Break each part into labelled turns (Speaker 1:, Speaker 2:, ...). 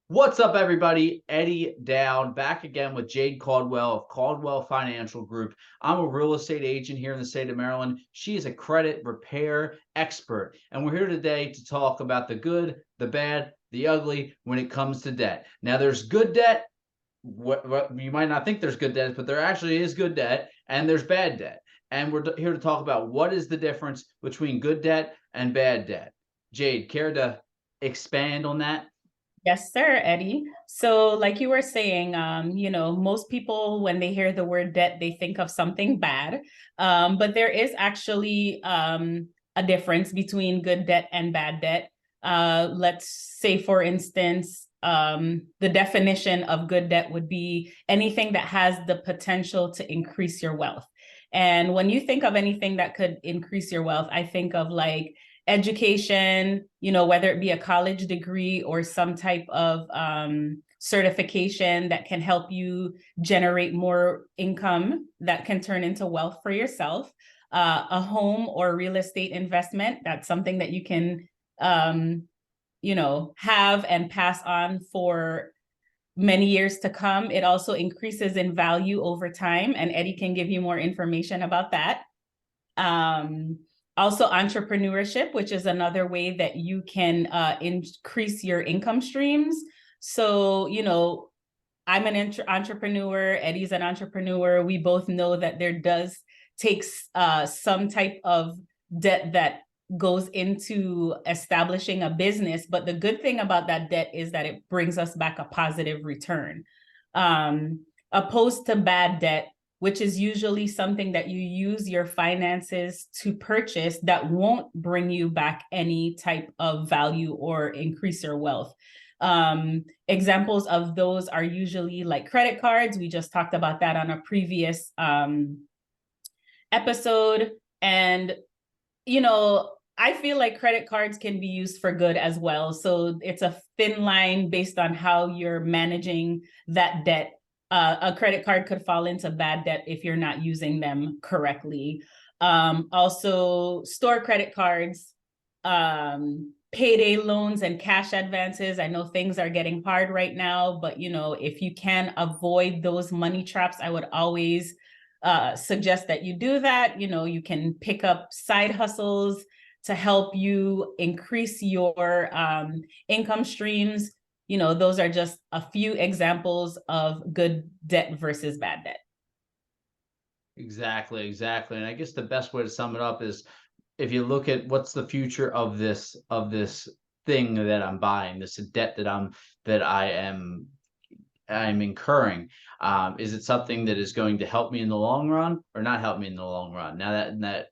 Speaker 1: What's up, everybody? Eddie Dowd back again with Jade Caldwell of Caldwell Financial Group. I'm a real estate agent here in the state of Maryland. She is a credit repair expert, and we're here today to talk about the good, the bad, the ugly when it comes to debt. Now, there's good debt. What you might not think there's good debt, but there actually is good debt, and there's bad debt. And we're here to talk about what is the difference between good debt and bad debt. Jade, care to expand on that?
Speaker 2: Yes, sir, Eddie. So, like you were saying, most people, when they hear the word debt, they think of something bad. But there is actually a difference between good debt and bad debt. Let's say, for instance, the definition of good debt would be anything that has the potential to increase your wealth. And when you think of anything that could increase your wealth, I think of like education, whether it be a college degree or some type of certification that can help you generate more income that can turn into wealth for yourself. A home or real estate investment, that's something that you can, have and pass on for many years to come. It also increases in value over time, and Eddie can give you more information about that. Also, entrepreneurship, which is another way that you can increase your income streams. So, I'm an entrepreneur, Eddie's an entrepreneur. We both know that there does takes some type of debt that goes into establishing a business. But the good thing about that debt is that it brings us back a positive return. Opposed to bad debt, which is usually something that you use your finances to purchase that won't bring you back any type of value or increase your wealth. Examples of those are usually like credit cards. We just talked about that on a previous episode. And, I feel like credit cards can be used for good as well. So it's a thin line based on how you're managing that debt. A credit card could fall into bad debt if you're not using them correctly. Also, store credit cards, payday loans and cash advances. I know things are getting hard right now, but if you can avoid those money traps, I would always suggest that you do that. You can pick up side hustles to help you increase your income streams. Those are just a few examples of good debt versus bad debt.
Speaker 1: Exactly, exactly. And I guess the best way to sum it up is if you look at what's the future of this thing that I'm buying, this debt that I'm incurring. Is it something that is going to help me in the long run or not help me in the long run? Now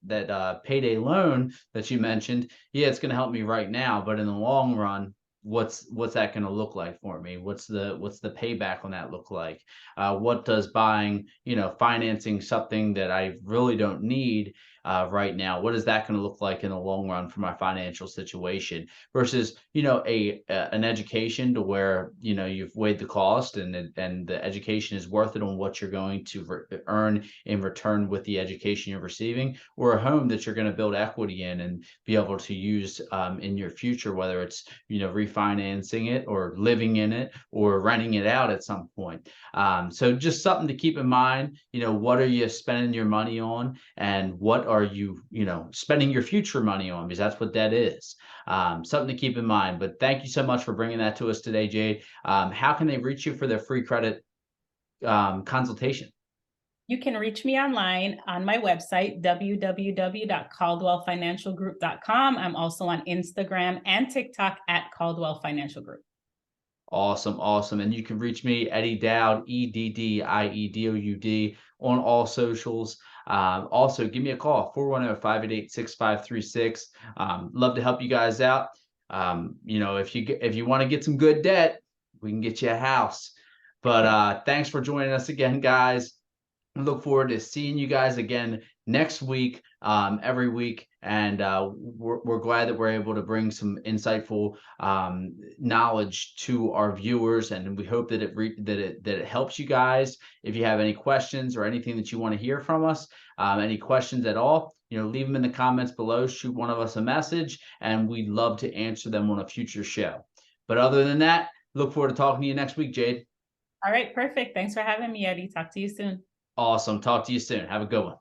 Speaker 1: that payday loan that you mentioned, yeah, it's going to help me right now, but in the long run, what's that going to look like for me? What's the payback on that look like? What does buying, financing something that I really don't need right now, what is that going to look like in the long run for my financial situation versus an education to where you've weighed the cost and the education is worth it on what you're going to earn in return with the education you're receiving, or a home that you're going to build equity in and be able to use in your future, whether it's refinancing it or living in it or renting it out at some point. So just something to keep in mind. What are you spending your money on, and what are you spending your future money on, because that's what that is. Something to keep in mind. But thank you so much for bringing that to us today, Jade. How can they reach you for their free credit consultation?
Speaker 2: You can reach me online on my website, www.caldwellfinancialgroup.com. I'm also on Instagram and TikTok at Caldwell Financial Group.
Speaker 1: Awesome, awesome. And you can reach me, Eddie Dowd, EDDIEDOUD, on all socials. Also, give me a call, 410-588-6536. Love to help you guys out. If you want to get some good debt, we can get you a house. But thanks for joining us again, guys. I look forward to seeing you guys again next week, every week. And we're glad that we're able to bring some insightful knowledge to our viewers, and we hope that it helps you guys. If you have any questions or anything that you want to hear from us, any questions at all, leave them in the comments below. Shoot one of us a message, and we'd love to answer them on a future show. But other than that, look forward to talking to you next week, Jade.
Speaker 2: All right, perfect. Thanks for having me, Eddie. Talk to you soon.
Speaker 1: Awesome. Talk to you soon. Have a good one.